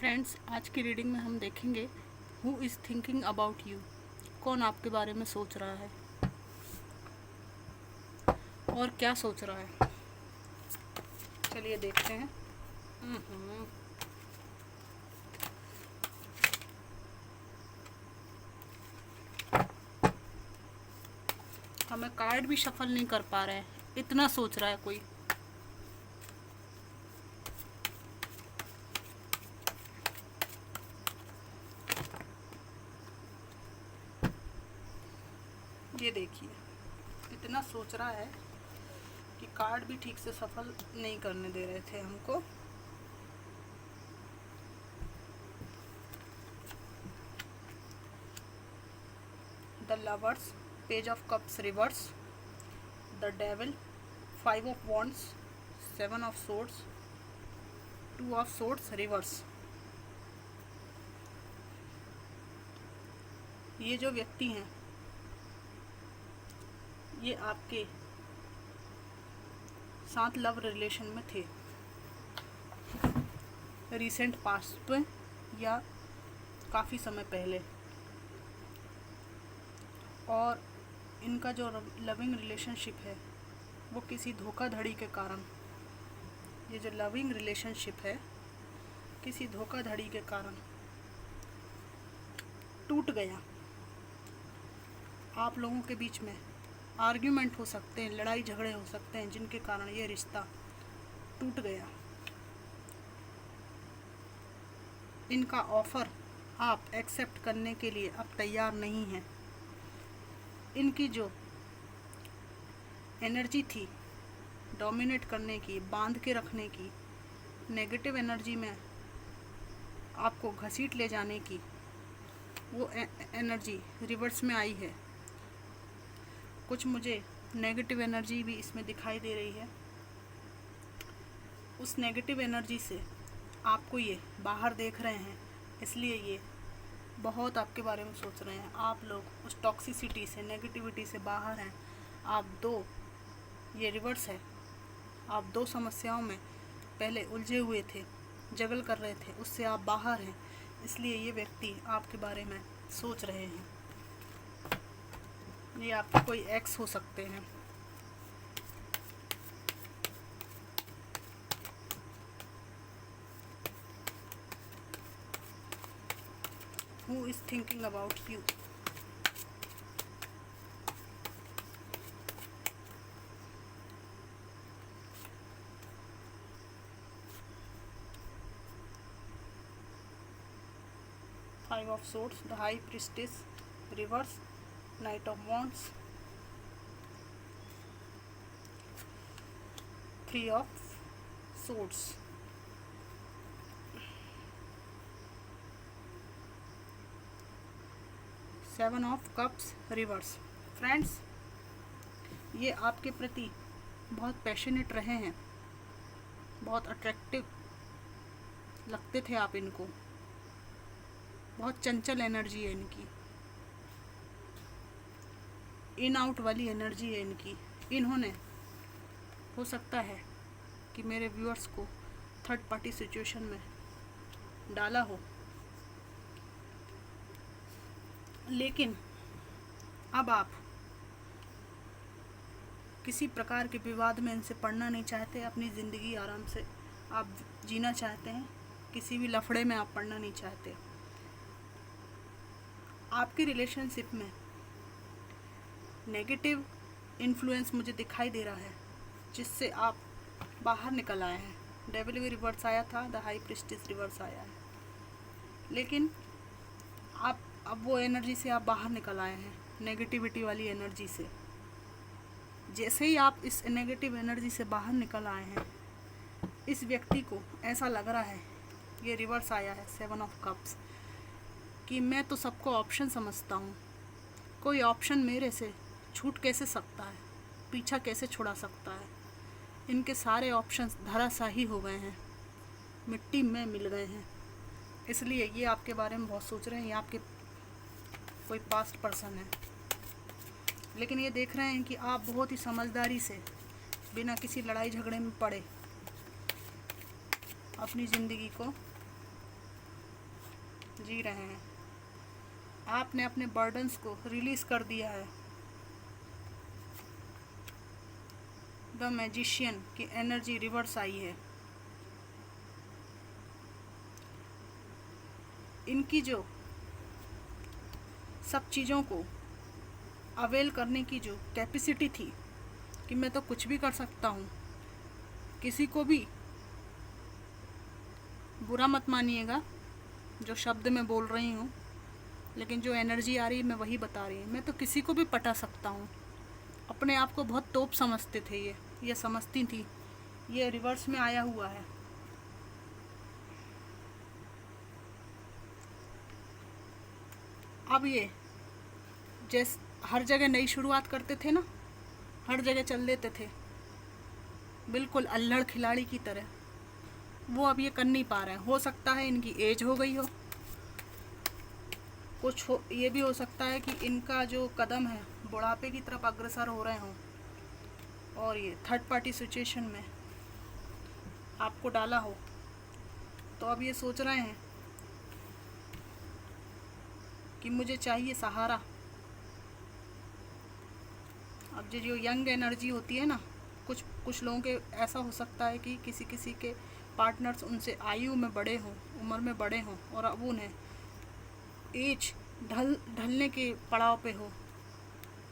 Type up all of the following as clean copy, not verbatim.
Friends, आज की reading में हम देखेंगे who is thinking about you. कौन आपके बारे में सोच रहा है और क्या सोच रहा है। चलिए देखते हैं। हमें कार्ड भी शफल नहीं कर पा रहे हैं, इतना सोच रहा है कोई। ये देखिए, इतना सोच रहा है कि कार्ड भी ठीक से सफल नहीं करने दे रहे थे हमको। The lovers, page of cups reverse, the devil, 5 of wands, 7 of swords, 2 of swords reverse. ये जो व्यक्ति हैं ये आपके साथ लव रिलेशन में थे, रिसेंट पास्ट में या काफ़ी समय पहले। और इनका जो लविंग रिलेशनशिप है वो किसी धोखाधड़ी के कारण, ये जो लविंग रिलेशनशिप है किसी धोखाधड़ी के कारण टूट गया। आप लोगों के बीच में आर्ग्यूमेंट हो सकते हैं, लड़ाई झगड़े हो सकते हैं, जिनके कारण ये रिश्ता टूट गया। इनका ऑफ़र आप एक्सेप्ट करने के लिए अब तैयार नहीं हैं। इनकी जो एनर्जी थी डोमिनेट करने की, बांध के रखने की, नेगेटिव एनर्जी में आपको घसीट ले जाने की, वो एनर्जी रिवर्स में आई है। कुछ मुझे नेगेटिव एनर्जी भी इसमें दिखाई दे रही है। उस नेगेटिव एनर्जी से आपको ये बाहर देख रहे हैं, इसलिए ये बहुत आपके बारे में सोच रहे हैं। आप लोग उस टॉक्सिसिटी से, नेगेटिविटी से बाहर हैं। ये रिवर्स है। आप 2 समस्याओं में पहले उलझे हुए थे, जगल कर रहे थे, उससे आप बाहर हैं, इसलिए ये व्यक्ति आपके बारे में सोच रहे हैं। ये आपके कोई एक्स हो सकते हैं। Who is thinking about you? Five of Swords, the High Priestess, reverse, Knight of Wands, 3 of Swords, Seven of Cups, reverse। Friends, ये आपके प्रति बहुत पैशनेट रहे हैं, बहुत अट्रैक्टिव लगते थे आप इनको, बहुत चंचल एनर्जी है इनकी, इन आउट वाली एनर्जी है इनकी। इन्होंने, हो सकता है कि मेरे व्यूअर्स को थर्ड पार्टी सिचुएशन में डाला हो, लेकिन अब आप किसी प्रकार के विवाद में इनसे पड़ना नहीं चाहते। अपनी ज़िंदगी आराम से आप जीना चाहते हैं, किसी भी लफड़े में आप पड़ना नहीं चाहते। आपकी रिलेशनशिप में नेगेटिव इन्फ्लुएंस मुझे दिखाई दे रहा है, जिससे आप बाहर निकल आए हैं। डेविल भी रिवर्स आया था, द हाई प्रीस्टेस रिवर्स आया है, लेकिन आप अब वो एनर्जी से आप बाहर निकल आए हैं, नेगेटिविटी वाली एनर्जी से। जैसे ही आप इस नेगेटिव एनर्जी से बाहर निकल आए हैं, इस व्यक्ति को ऐसा लग रहा है, ये रिवर्स आया है 7 ऑफ कप्स, कि मैं तो सबको ऑप्शन समझता हूँ, कोई ऑप्शन मेरे से छूट कैसे सकता है, पीछा कैसे छुड़ा सकता है। इनके सारे ऑप्शंस धराशाही हो गए हैं, मिट्टी में मिल गए हैं, इसलिए ये आपके बारे में बहुत सोच रहे हैं। ये आपके कोई पास्ट पर्सन है, लेकिन ये देख रहे हैं कि आप बहुत ही समझदारी से, बिना किसी लड़ाई झगड़े में पड़े, अपनी ज़िंदगी को जी रहे हैं। आपने अपने बर्डन्स को रिलीज़ कर दिया है। द मैजिशियन की एनर्जी रिवर्स आई है। इनकी जो सब चीज़ों को अवेल करने की जो कैपेसिटी थी कि मैं तो कुछ भी कर सकता हूँ, किसी को भी बुरा मत मानिएगा जो शब्द मैं बोल रही हूँ, लेकिन जो एनर्जी आ रही है मैं वही बता रही हूँ। मैं तो किसी को भी पटा सकता हूँ। अपने आप को बहुत तोप समझते थे ये समझती थी। ये रिवर्स में आया हुआ है। अब ये जैसे हर जगह नई शुरुआत करते थे ना, हर जगह चल देते थे बिल्कुल अल्हड़ खिलाड़ी की तरह, वो अब ये कर नहीं पा रहे हैं। हो सकता है इनकी एज हो गई हो, कुछ हो, ये भी हो सकता है कि इनका जो कदम है बुढ़ापे की तरफ अग्रसर हो रहे हों, और ये थर्ड पार्टी सिचुएशन में आपको डाला हो। तो अब ये सोच रहे हैं कि मुझे चाहिए सहारा। अब जो यंग एनर्जी होती है ना, कुछ लोगों के ऐसा हो सकता है कि किसी किसी के पार्टनर्स उनसे आयु में बड़े हों, उम्र में बड़े हों, और अब उन्हें एज ढलने के पड़ाव पे हो।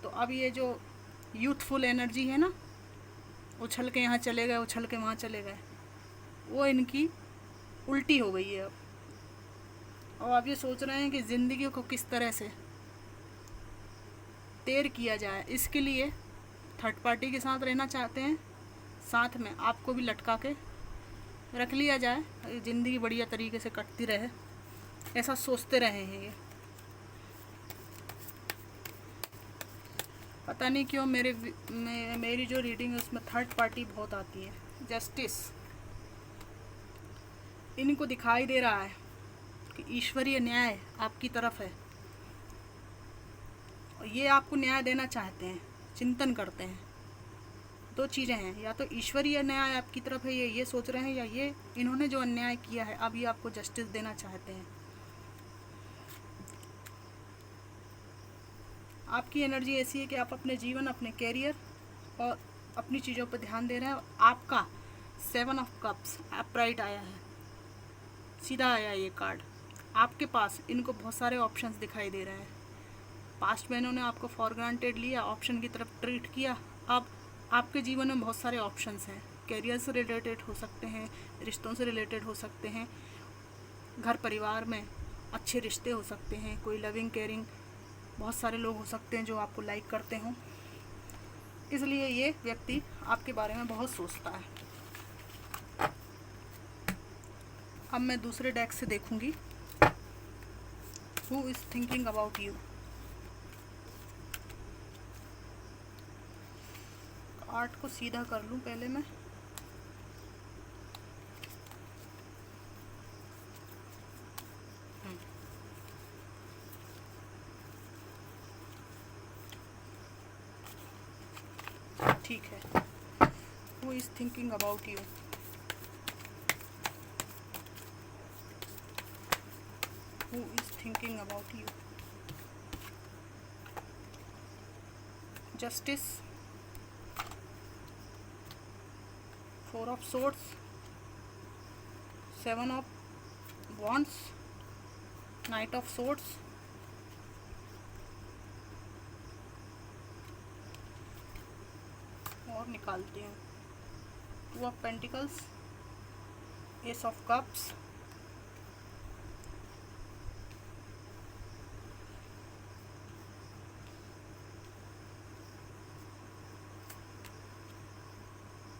तो अब ये जो यूथफुल एनर्जी है ना, उछल के यहाँ चले गए, उछल के वहाँ चले गए, वो इनकी उल्टी हो गई है अब। और अब ये सोच रहे हैं कि ज़िंदगी को किस तरह से तेर किया जाए। इसके लिए थर्ड पार्टी के साथ रहना चाहते हैं, साथ में आपको भी लटका के रख लिया जाए, ज़िंदगी बढ़िया तरीके से कटती रहे, ऐसा सोचते रहे हैं ये। पता नहीं क्यों मेरी जो रीडिंग है उसमें थर्ड पार्टी बहुत आती है। जस्टिस इनको दिखाई दे रहा है कि ईश्वरीय न्याय आपकी तरफ है, और ये आपको न्याय देना चाहते हैं, चिंतन करते हैं। दो चीज़ें हैं, या तो ईश्वरीय न्याय आपकी तरफ है, ये सोच रहे हैं, या ये इन्होंने जो अन्याय किया है अब ये आपको जस्टिस देना चाहते हैं। आपकी एनर्जी ऐसी है कि आप अपने जीवन, अपने कैरियर और अपनी चीज़ों पर ध्यान दे रहे हैं। आपका 7 ऑफ कप्स अपराइट आया है, सीधा आया ये कार्ड। आपके पास इनको बहुत सारे ऑप्शंस दिखाई दे रहे हैं। पास्ट में इन्होंने आपको फॉर ग्रांटेड लिया, ऑप्शन की तरफ ट्रीट किया। अब आपके जीवन में बहुत सारे ऑप्शंस हैं। कैरियर से रिलेटेड हो सकते हैं, रिश्तों से रिलेटेड हो सकते हैं, घर परिवार में अच्छे रिश्ते हो सकते हैं, कोई लविंग केयरिंग, बहुत सारे लोग हो सकते हैं जो आपको लाइक करते हों। इसलिए ये व्यक्ति आपके बारे में बहुत सोचता है। अब मैं दूसरे डेक से देखूंगी, who is thinking about you. Art को सीधा कर लूं पहले मैं। ठीक है, who is thinking about you. Who is thinking about you. Justice, 4 of swords, 7 of wands, night of swords, और निकालती हूँ 2 of pentacles, S of cups,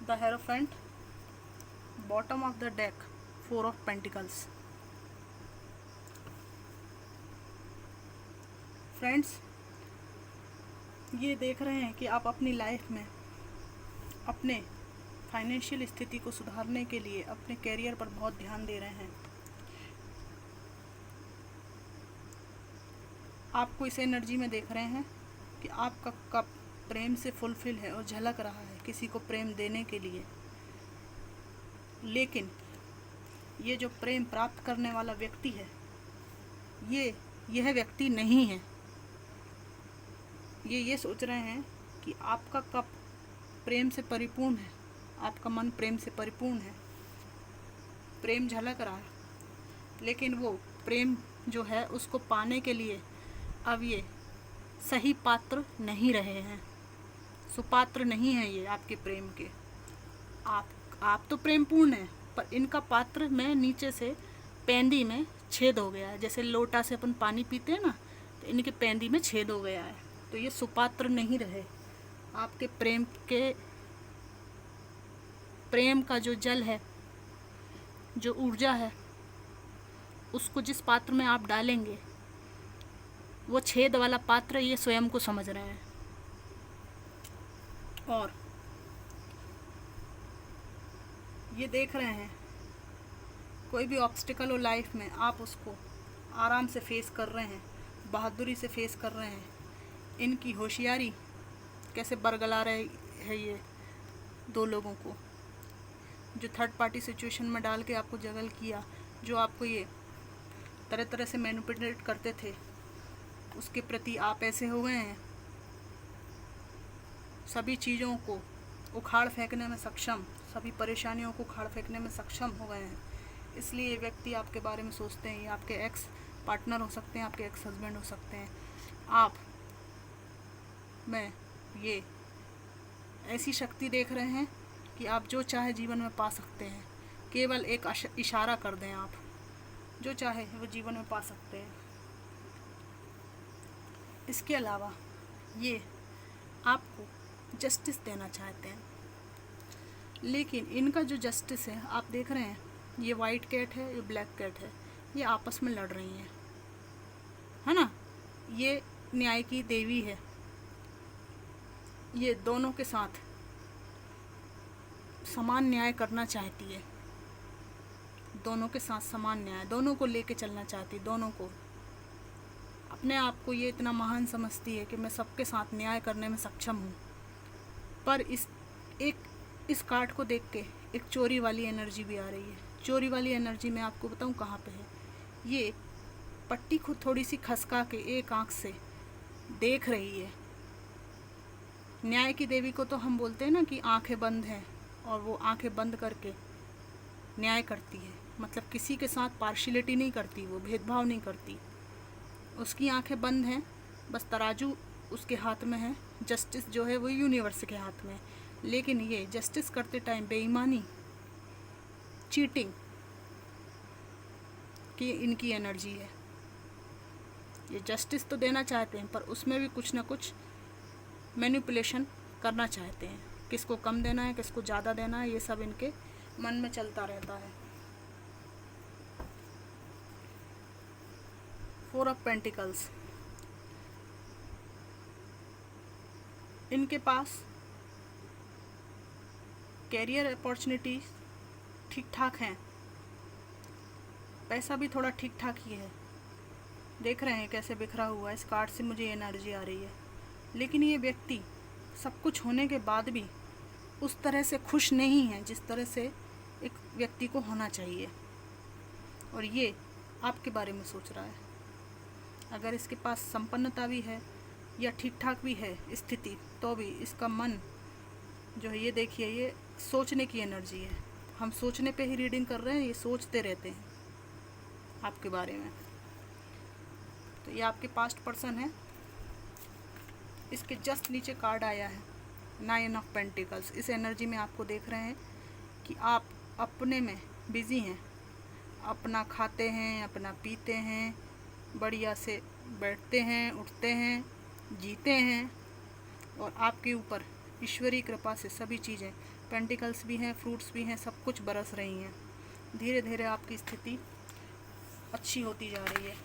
the hierophant, bottom of the deck 4 of pentacles. Friends, ये देख रहे हैं कि आप अपनी लाइफ में अपने फाइनेंशियल स्थिति को सुधारने के लिए अपने कैरियर पर बहुत ध्यान दे रहे हैं। आपको इस एनर्जी में देख रहे हैं कि आपका कप प्रेम से फुलफिल है और झलक रहा है किसी को प्रेम देने के लिए। लेकिन ये जो प्रेम प्राप्त करने वाला व्यक्ति है यह व्यक्ति नहीं है। ये सोच रहे हैं कि आपका कप प्रेम से परिपूर्ण है, आपका मन प्रेम से परिपूर्ण है, प्रेम झलक रहा है, लेकिन वो प्रेम जो है उसको पाने के लिए अब ये सही पात्र नहीं रहे हैं, सुपात्र नहीं है ये आपके प्रेम के। आप तो प्रेम पूर्ण है, पर इनका पात्र में नीचे से पेंदी में छेद हो गया है। जैसे लोटा से अपन पानी पीते हैं ना, तो इनके पेंदी में छेद हो गया है, तो ये सुपात्र नहीं रहे। आपके प्रेम का जो जल है, जो ऊर्जा है, उसको जिस पात्र में आप डालेंगे, वो छेद वाला पात्र ये स्वयं को समझ रहे हैं। और ये देख रहे हैं कोई भी ऑब्स्टिकल हो लाइफ में, आप उसको आराम से फेस कर रहे हैं, बहादुरी से फेस कर रहे हैं। इनकी होशियारी कैसे बरगला रहे है ये दो लोगों को, जो थर्ड पार्टी सिचुएशन में डाल के आपको जगल किया, जो आपको ये तरह तरह से मैनिपुलेट करते थे, उसके प्रति आप ऐसे हो गए हैं, सभी चीज़ों को उखाड़ फेंकने में सक्षम, सभी परेशानियों को उखाड़ फेंकने में सक्षम हो गए हैं। इसलिए ये व्यक्ति आपके बारे में सोचते हैं। ये आपके एक्स पार्टनर हो सकते हैं, आपके एक्स हस्बैंड हो सकते हैं। आप में ये ऐसी शक्ति देख रहे हैं कि आप जो चाहे जीवन में पा सकते हैं। केवल एक इशारा कर दें, आप जो चाहे वो जीवन में पा सकते हैं। इसके अलावा ये आपको जस्टिस देना चाहते हैं, लेकिन इनका जो जस्टिस है, आप देख रहे हैं, ये वाइट कैट है, ये ब्लैक कैट है, ये आपस में लड़ रही हैं, है ना। ये न्याय की देवी है, ये दोनों के साथ समान न्याय करना चाहती है, दोनों के साथ समान न्याय, दोनों को लेके चलना चाहती है, दोनों को। अपने आप को ये इतना महान समझती है कि मैं सबके साथ न्याय करने में सक्षम हूँ। पर इस कार्ड को देख के एक चोरी वाली एनर्जी भी आ रही है। चोरी वाली एनर्जी मैं आपको बताऊँ कहाँ पे है। ये पट्टी को थोड़ी सी खसका के एक आंख से देख रही है। न्याय की देवी को तो हम बोलते हैं ना कि आंखें बंद हैं, और वो आंखें बंद करके न्याय करती है, मतलब किसी के साथ पार्शियलिटी नहीं करती, वो भेदभाव नहीं करती। उसकी आंखें बंद हैं, बस तराजू उसके हाथ में है, जस्टिस जो है वो यूनिवर्स के हाथ में है। लेकिन ये जस्टिस करते टाइम बेईमानी, चीटिंग की इनकी एनर्जी है। ये जस्टिस तो देना चाहते हैं, पर उसमें भी कुछ ना कुछ मैनिपुलेशन करना चाहते हैं। किसको कम देना है, किसको ज़्यादा देना है, ये सब इनके मन में चलता रहता है। 4 ऑफ पेंटिकल्स, इनके पास कैरियर अपॉर्चुनिटीज ठीक ठाक हैं, पैसा भी थोड़ा ठीक ठाक ही है। देख रहे हैं कैसे बिखरा हुआ है। इस कार्ड से मुझे एनर्जी आ रही है। लेकिन ये व्यक्ति सब कुछ होने के बाद भी उस तरह से खुश नहीं है जिस तरह से एक व्यक्ति को होना चाहिए, और ये आपके बारे में सोच रहा है। अगर इसके पास संपन्नता भी है या ठीक ठाक भी है स्थिति, तो भी इसका मन जो है, ये देखिए, ये सोचने की एनर्जी है। हम सोचने पे ही रीडिंग कर रहे हैं, ये सोचते रहते हैं आपके बारे में। तो ये आपके पास्ट पर्सन है। इसके जस्ट नीचे कार्ड आया है 9 ऑफ पेंटिकल्स। इस एनर्जी में आपको देख रहे हैं कि आप अपने में बिजी हैं, अपना खाते हैं, अपना पीते हैं, बढ़िया से बैठते हैं, उठते हैं, जीते हैं, और आपके ऊपर ईश्वरीय कृपा से सभी चीज़ें, पेंटिकल्स भी हैं, फ्रूट्स भी हैं, सब कुछ बरस रही हैं। धीरे धीरे आपकी स्थिति अच्छी होती जा रही है।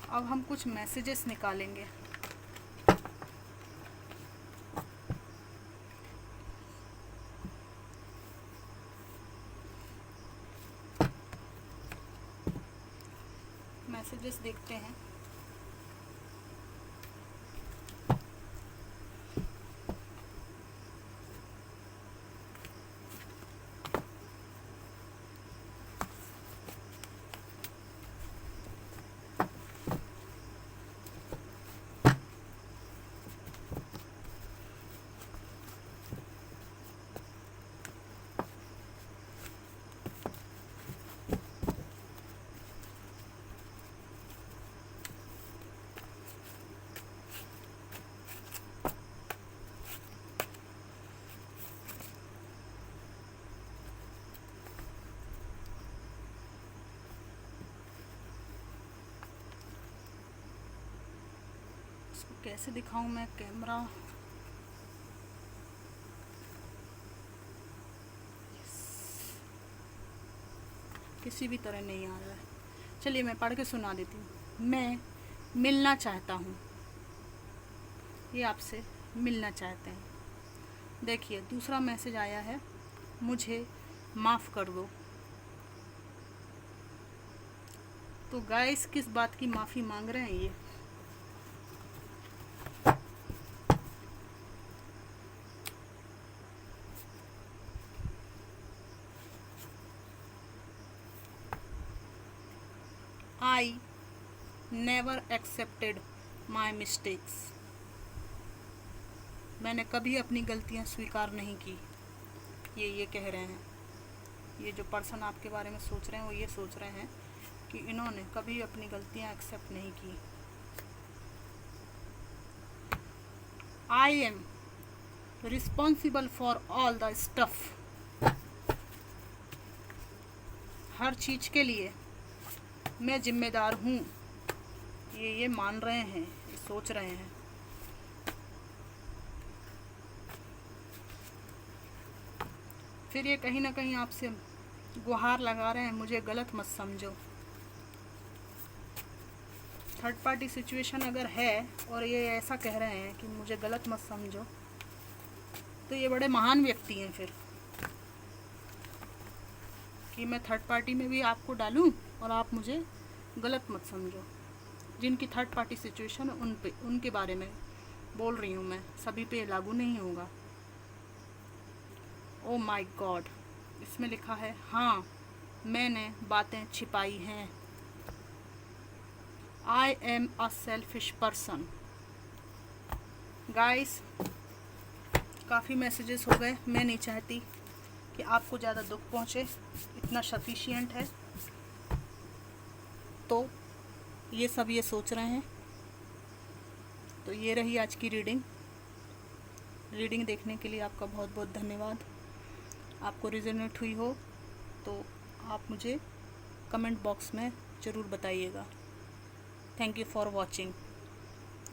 अब हम कुछ मैसेजेस निकालेंगे। मैसेजेस देखते हैं। कैसे दिखाऊं मैं कैमरा? किसी भी तरह नहीं आ रहा है। चलिए मैं पढ़ के सुना देती हूँ। मैं मिलना चाहता हूँ, ये आपसे मिलना चाहते हैं। देखिए दूसरा मैसेज आया है, मुझे माफ़ कर दो। तो गाइस किस बात की माफ़ी मांग रहे हैं ये? I never accepted my mistakes. मैंने कभी अपनी गलतियाँ स्वीकार नहीं की। ये कह रहे हैं, ये जो पर्सन आपके बारे में सोच रहे हैं वो ये सोच रहे हैं कि इन्होंने कभी अपनी गलतियाँ एक्सेप्ट नहीं की। I am responsible for all the stuff. हर चीज़ के लिए मैं जिम्मेदार हूँ। ये मान रहे हैं, ये सोच रहे हैं। फिर ये कहीं ना कहीं आपसे गुहार लगा रहे हैं, मुझे गलत मत समझो। थर्ड पार्टी सिचुएशन अगर है और ये ऐसा कह रहे हैं कि मुझे गलत मत समझो, तो ये बड़े महान व्यक्ति हैं फिर, कि मैं थर्ड पार्टी में भी आपको डालूं और आप मुझे गलत मत समझो। जिनकी थर्ड पार्टी सिचुएशन उनके बारे में बोल रही हूँ मैं, सभी पे लागू नहीं होगा। ओ माय गॉड, इसमें लिखा है हाँ मैंने बातें छिपाई हैं। I am a selfish person. Guys काफ़ी मैसेजेस हो गए, मैं नहीं चाहती कि आपको ज़्यादा दुख पहुँचे, इतना सफिशिएंट है। तो ये सब ये सोच रहे हैं। तो ये रही आज की रीडिंग देखने के लिए आपका बहुत बहुत धन्यवाद। आपको रिजोनेट हुई हो तो आप मुझे कमेंट बॉक्स में ज़रूर बताइएगा। Thank you for watching.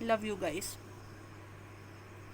Love you guys.